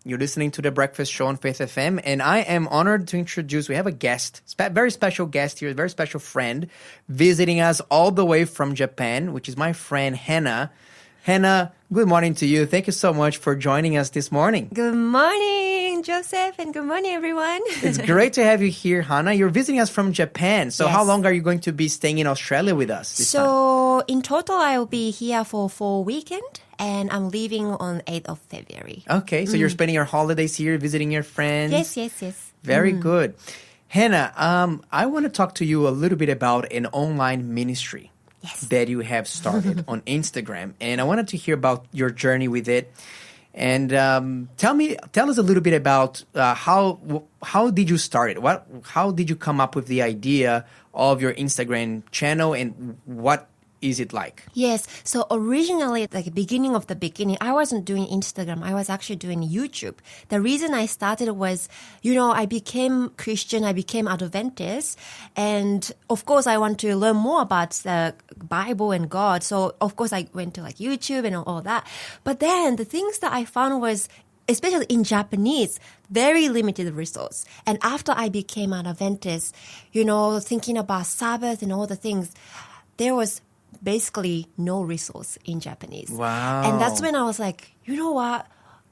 You're listening to The Breakfast Show on Faith FM, and I am honored to introduce, we have a guest, very special guest here, a very special friend, visiting us all the way from Japan, which is my friend Hana. Hana, good morning to you. Thank you so much for joining us this morning. Good morning, Joseph, and good morning, everyone. It's great to have you here, Hana. You're visiting us from Japan. So how long are you going to be staying in Australia with us this time? In total, I will be here for a weekend, and I'm leaving on 8th of February. Okay, so you're spending your holidays here, visiting your friends. Yes. Very good. Hana, I want to talk to you a little bit about an online ministry that you have started on Instagram. And I wanted to hear about your journey with it. And tell us a little bit about how did you start it? How did you come up with the idea of your Instagram channel, and what is it like? Yes. So originally, like beginning, I wasn't doing Instagram. I was actually doing YouTube. The reason I started was, I became Christian. I became Adventist. And of course, I want to learn more about the Bible and God. So of course, I went to YouTube and all that. But then the things that I found was, especially in Japanese, very limited resource. And after I became an Adventist, thinking about Sabbath and all the things, there was basically no resource in Japanese. Wow. And that's when I was like, you know what?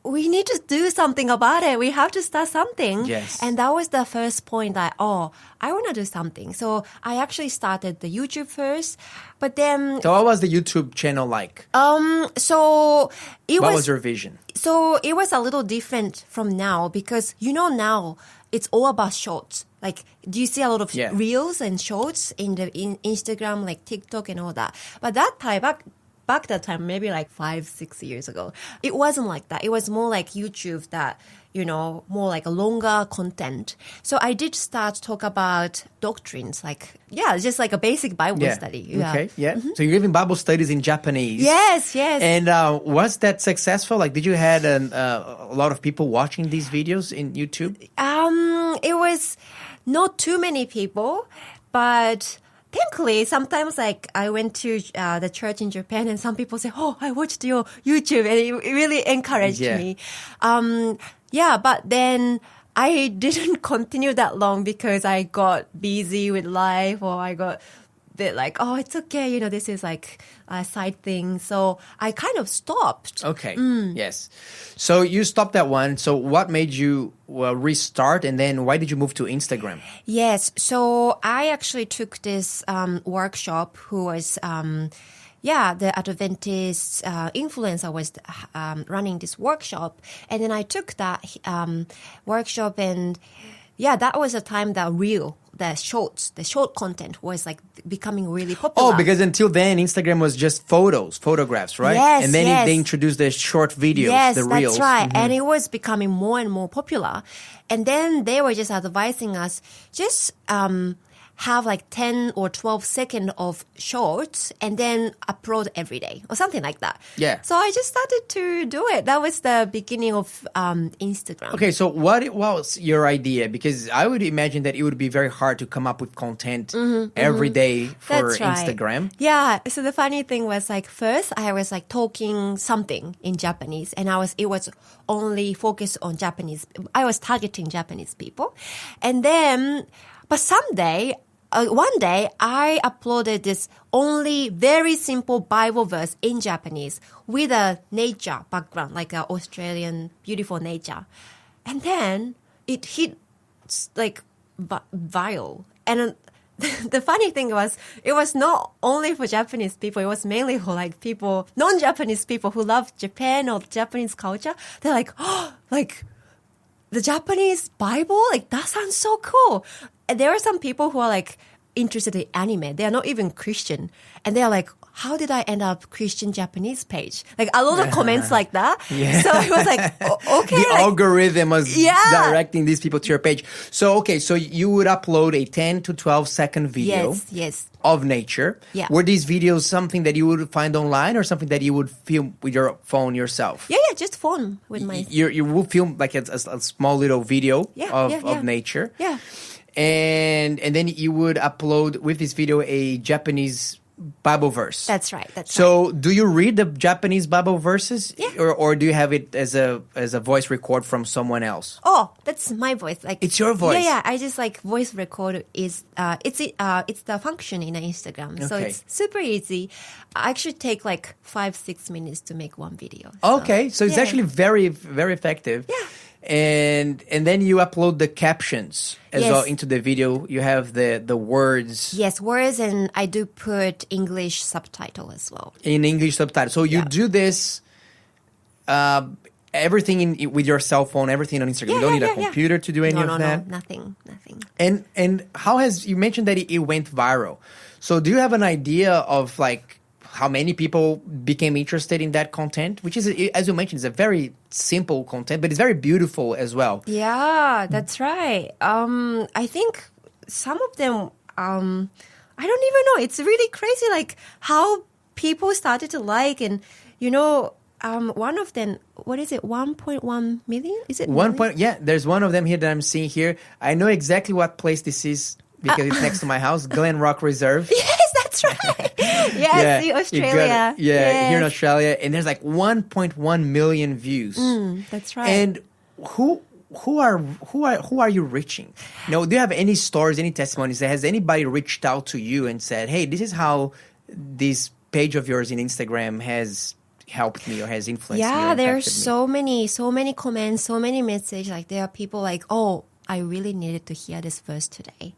We need to do something about it. We have to start something. Yes. And that was the first point that, I want to do something. So I actually started the YouTube first, but then... So what was the YouTube channel like? What was your vision? So it was a little different from now because, now it's all about shorts. Like, do you see a lot of reels and shorts in Instagram, like TikTok and all that? But that time, back that time, maybe 5-6 years ago, it wasn't like that. It was more like YouTube that, more like a longer content. So I did start to talk about doctrines, just like a basic Bible study. Yeah. Okay, So you're giving Bible studies in Japanese. Yes. And was that successful? Did you had a lot of people watching these videos in YouTube? It was not too many people, but... Thankfully, sometimes I went to the church in Japan and some people say, I watched your YouTube, and it really encouraged me. But then I didn't continue that long because I got busy with life, or I got bit it's okay, this is a side thing. So I kind of stopped. Okay. Yes. So you stopped that one. So what made you restart, and then why did you move to Instagram? Yes. So I actually took this workshop who was... the Adventist influencer was running this workshop. And then I took that workshop, and that was a time that the short content was becoming really popular. Oh, because until then, Instagram was just photographs, right? Yes, and then they introduced the short videos, the reels. That's right. And it was becoming more and more popular. And then they were just advising us, just have 10 or 12 seconds of shorts and then upload every day or something like that. Yeah. So I just started to do it. That was the beginning of Instagram. Okay, so what was your idea? Because I would imagine that it would be very hard to come up with content every day for Instagram. Yeah. So the funny thing was first I was talking something in Japanese, and it was only focused on Japanese. I was targeting Japanese people. And then, but one day, I uploaded this only very simple Bible verse in Japanese with a nature background, like an Australian beautiful nature. And then it hit viral. And the funny thing was, it was not only for Japanese people. It was mainly for people, non-Japanese people who love Japan or Japanese culture. They're the Japanese Bible? That sounds so cool. And there are some people who are interested in anime. They are not even Christian. And they are how did I end up Christian Japanese page? A lot of comments like that. Yeah. So it was okay. The algorithm was directing these people to your page. So, okay, so you would upload a 10 to 12 second video. Yes. Of nature. Yeah. Were these videos something that you would find online, or something that you would film with your phone yourself? Yeah, just phone with my... You would film a small little video of nature. Yeah. And then you would upload with this video a Japanese Bible verse. That's right. So do you read the Japanese Bible verses? Yeah. Or do you have it as a voice record from someone else? Oh, that's my voice. Like it's your voice. Yeah. I just like voice record is it's the function in Instagram. So it's super easy. I actually take like 5-6 minutes to make one video. So it's actually very, very effective. Yeah. And then you upload the captions as well into the video. You have the words. Yes, words, and I do put English subtitle as well. In English subtitle. So you do this everything with your cell phone, everything on Instagram. You don't need a computer to do any of that? No, nothing. And how you mentioned that it went viral. So do you have an idea of like how many people became interested in that content? Which is, as you mentioned, is a very simple content, but it's very beautiful as well. Yeah, that's right. I think some of them, I don't even know. It's really crazy, like how people started to like, and one of them, what is it? 1.1 million? Is it? There's one of them here that I'm seeing here. I know exactly what place this is because it's next to my house, Glen Rock Reserve. Yes, that's right. Yes, in Australia. Here in Australia, and there's like 1.1 million views. That's right. And who are you reaching? Do you have any stories, any testimonies? Has anybody reached out to you and said, "Hey, this is how this page of yours in Instagram has helped me or has influenced me"? Yeah, there's so many comments, so many messages. Like there are people like, "Oh, I really needed to hear this verse today."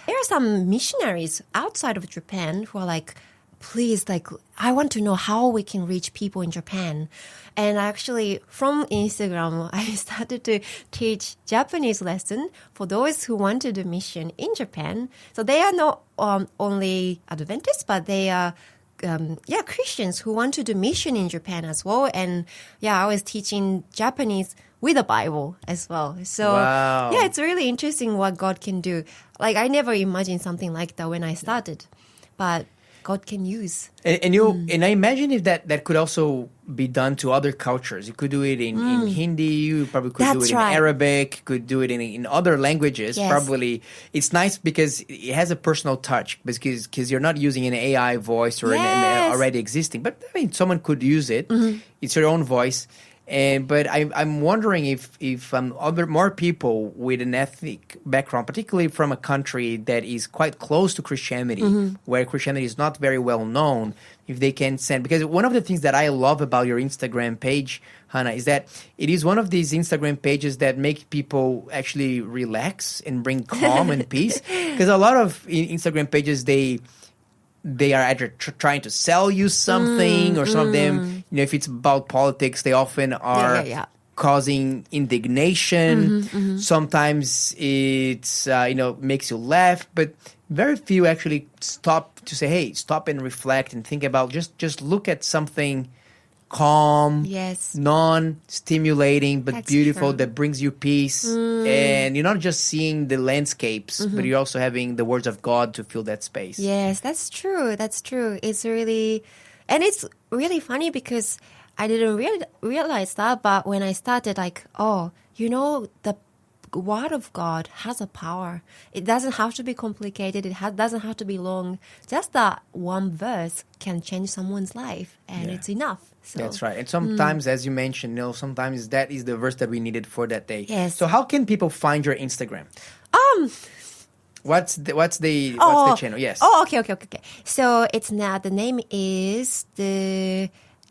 There are some missionaries outside of Japan who are like, please, like, I want to know how we can reach people in Japan. And actually, from Instagram, I started to teach Japanese lesson for those who want to do mission in Japan. So they are not only Adventists, but they are Christians who want to do mission in Japan as well. And I was teaching Japanese with the Bible as well. So it's really interesting what God can do. Like I never imagined something like that when I started, but God can use. And I imagine if that could also be done to other cultures. You could do it in Hindi. You probably could do it in Arabic. Could do it in other languages. Yes. Probably it's nice because it has a personal touch because you're not using an AI voice or an already existing. But I mean, someone could use it. It's your own voice. But I'm wondering if more people with an ethnic background, particularly from a country that is quite close to Christianity, where Christianity is not very well known, if they can send. Because one of the things that I love about your Instagram page, Hana, is that it is one of these Instagram pages that make people actually relax and bring calm and peace. Because a lot of Instagram pages, they are either trying to sell you something or some of them, if it's about politics, they often are causing indignation. Sometimes it's, makes you laugh, but very few actually stop to say, hey, stop and reflect and think about, just look at something calm, non-stimulating, but That's beautiful, true. that brings you peace. And you're not just seeing the landscapes, but you're also having the words of God to fill that space. Yes, that's true. It's really, and it's really funny because I didn't realize that, but when I started, like, the Word of God has a power. It doesn't have to be complicated. It doesn't have to be long. Just that one verse can change someone's life, and it's enough. So, that's right. And sometimes, as you mentioned, sometimes that is the verse that we needed for that day. Yes. So how can people find your Instagram? What's the channel? Yes. Oh, okay. So it's now, the name is the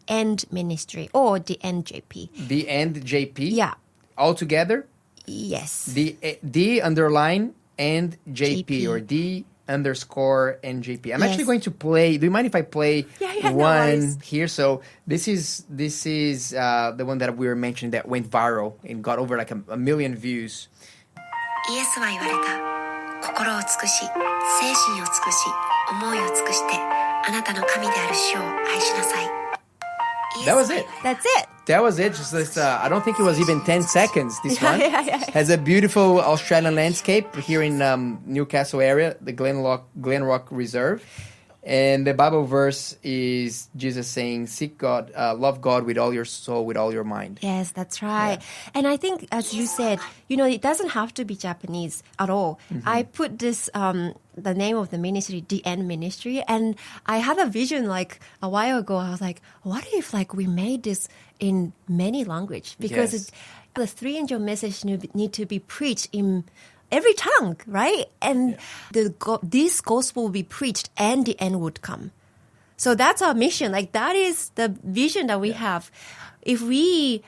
End Ministry or the End JP. The End JP? Yeah. All together? Yes. D underline and JP or D underscore and JP. I'm actually going to play. Do you mind if I play one here? So this is the one that we were mentioning that went viral and got over like a million views. イエスは言われた。心を尽くし、精神を尽くし、思いを尽くして、あなたの神である主を愛しなさい。That was it. That's it. That was it. Just this, I don't think it was even 10 seconds. This one has a beautiful Australian landscape here in Newcastle area, the Glen Rock Reserve. And the Bible verse is Jesus saying, seek God, love God with all your soul, with all your mind. Yes, that's right. Yeah. And I think, as you said, it doesn't have to be Japanese at all. I put this the name of the ministry, The End Ministry. And I had a vision like a while ago. I was like, what if like we made this in many language? Because the three angel message need to be preached in every tongue, right? And this gospel will be preached and the end would come. So that's our mission. Like that is the vision that we have. If we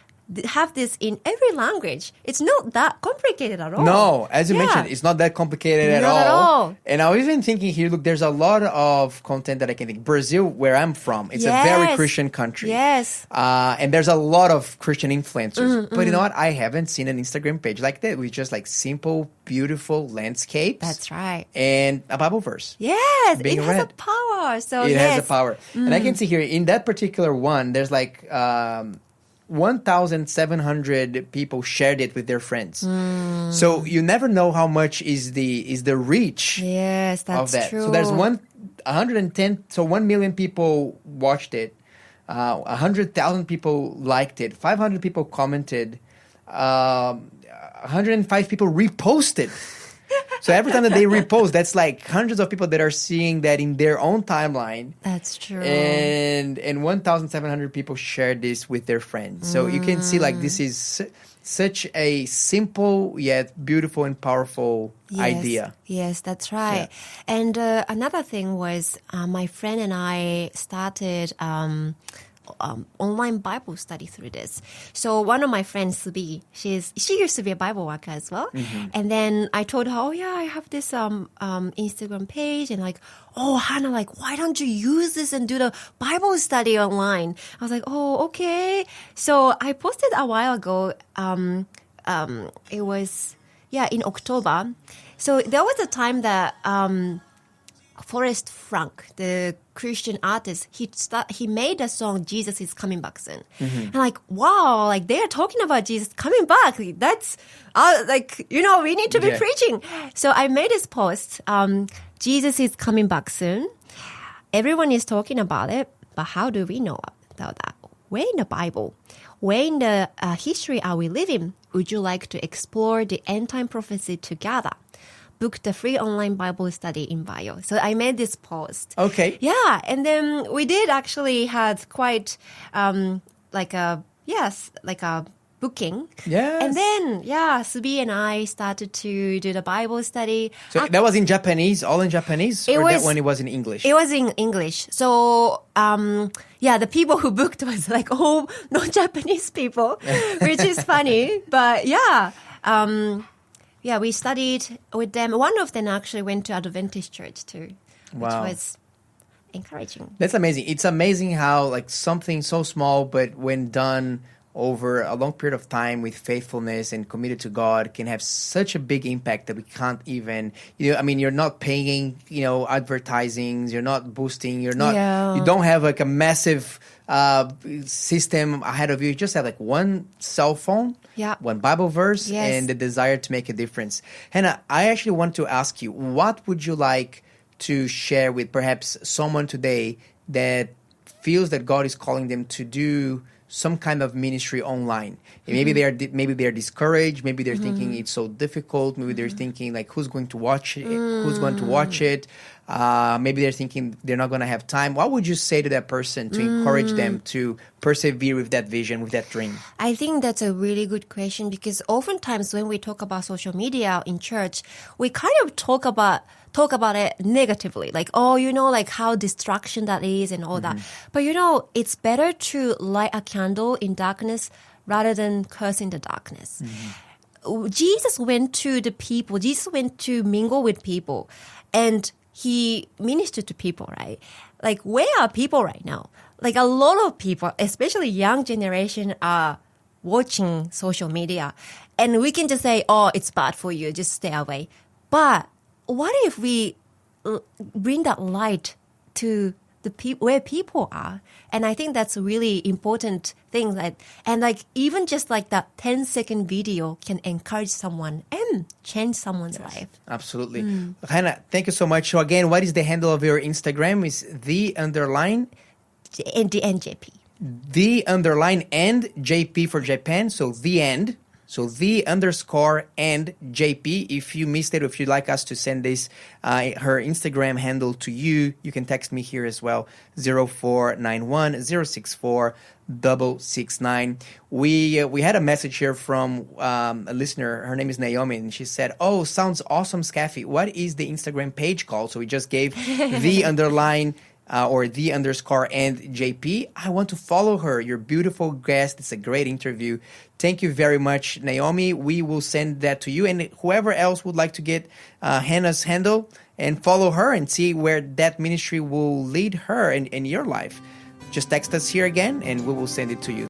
have this in every language, it's not that complicated at all. No, as you mentioned, it's not that complicated at all. And I was even thinking here, look, there's a lot of content that I can think. Brazil, where I'm from, it's a very Christian country. Yes. And there's a lot of Christian influencers. But you know what? I haven't seen an Instagram page like that with just like simple, beautiful landscapes. That's right. And a Bible verse. Yes, being it has read. a power. So it has a power. And I can see here, in that particular one, there's like 1,700 people shared it with their friends. So you never know how much is the reach. Yes, that's of that. true. So there's 110. So 1 million people watched it. 100,000 people liked it. 500 people commented. 105 people reposted. So every time that they repost, that's like hundreds of people that are seeing that in their own timeline. That's true. And 1,700 people shared this with their friends. So you can see like this is such a simple yet beautiful and powerful idea. Yes, that's right. Yeah. And another thing was my friend and I started online Bible study through this. So one of my friends, Subi, she used to be a Bible worker as well. And then I told her, oh yeah, I have this Instagram page, and like, oh Hana, like why don't you use this and do the Bible study online? I was like, oh okay. So I posted a while ago. It was in October. So there was a time that Forrest Frank, the Christian artist, he made a song, Jesus is Coming Back Soon. And like, wow, like they are talking about Jesus coming back. That's like, we need to be preaching. So I made this post, Jesus is coming back soon. Everyone is talking about it, but how do we know about that? Where in the Bible? Where in the history are we living? Would you like to explore the end time prophecy together? Book the free online Bible study in bio. So I made this post. Okay. Yeah. And then we did actually had quite like a booking. Yes. And then, Subi and I started to do the Bible study. So that was in Japanese, all in Japanese? That when it was in English? It was in English. So, the people who booked was like, oh, no Japanese people, which is funny. But we studied with them. One of them actually went to Adventist church too, which was encouraging. That's amazing. It's amazing how like something so small, but when done over a long period of time with faithfulness and committed to God, can have such a big impact that we can't even, you're not paying, advertisings, you're not boosting, you don't have like a massive system ahead of you. You just have like one cell phone, one Bible verse, and the desire to make a difference. Hana, I actually want to ask you, what would you like to share with perhaps someone today that feels that God is calling them to do some kind of ministry online? Maybe they are discouraged. Maybe they're thinking it's so difficult. Maybe they're thinking like, who's going to watch it? Who's going to watch it? Maybe they're thinking they're not going to have time. What would you say to that person to encourage them to persevere with that vision, with that dream? I think that's a really good question, because oftentimes when we talk about social media in church, we kind of talk about it negatively, like, like how distraction that is and all that. But it's better to light a candle in darkness rather than cursing the darkness. Jesus went to the people. Jesus went to mingle with people, and he ministered to people, right? Like, where are people right now? Like, a lot of people, especially young generation, are watching social media, and we can just say, oh, it's bad for you, just stay away. But what if we bring that light to the where people are? And I think that's a really important thing. And even just like that 10-second video can encourage someone and change someone's life. Absolutely. Hana, thank you so much. So again, what is the handle of your Instagram? Is the_? The NJP. The_and JP for Japan. So the end. So the_and JP. If you missed it, or if you'd like us to send this, her Instagram handle to you, you can text me here as well, 0491 064 669. We had a message here from a listener. Her name is Naomi, and she said, "Oh, sounds awesome, Scaffy. What is the Instagram page called?" So we just gave the underline or the_and JP. I want to follow her. You're a beautiful guest. It's a great interview. Thank you very much, Naomi. We will send that to you, and whoever else would like to get Hannah's handle and follow her and see where that ministry will lead her in your life. Just text us here again, and we will send it to you.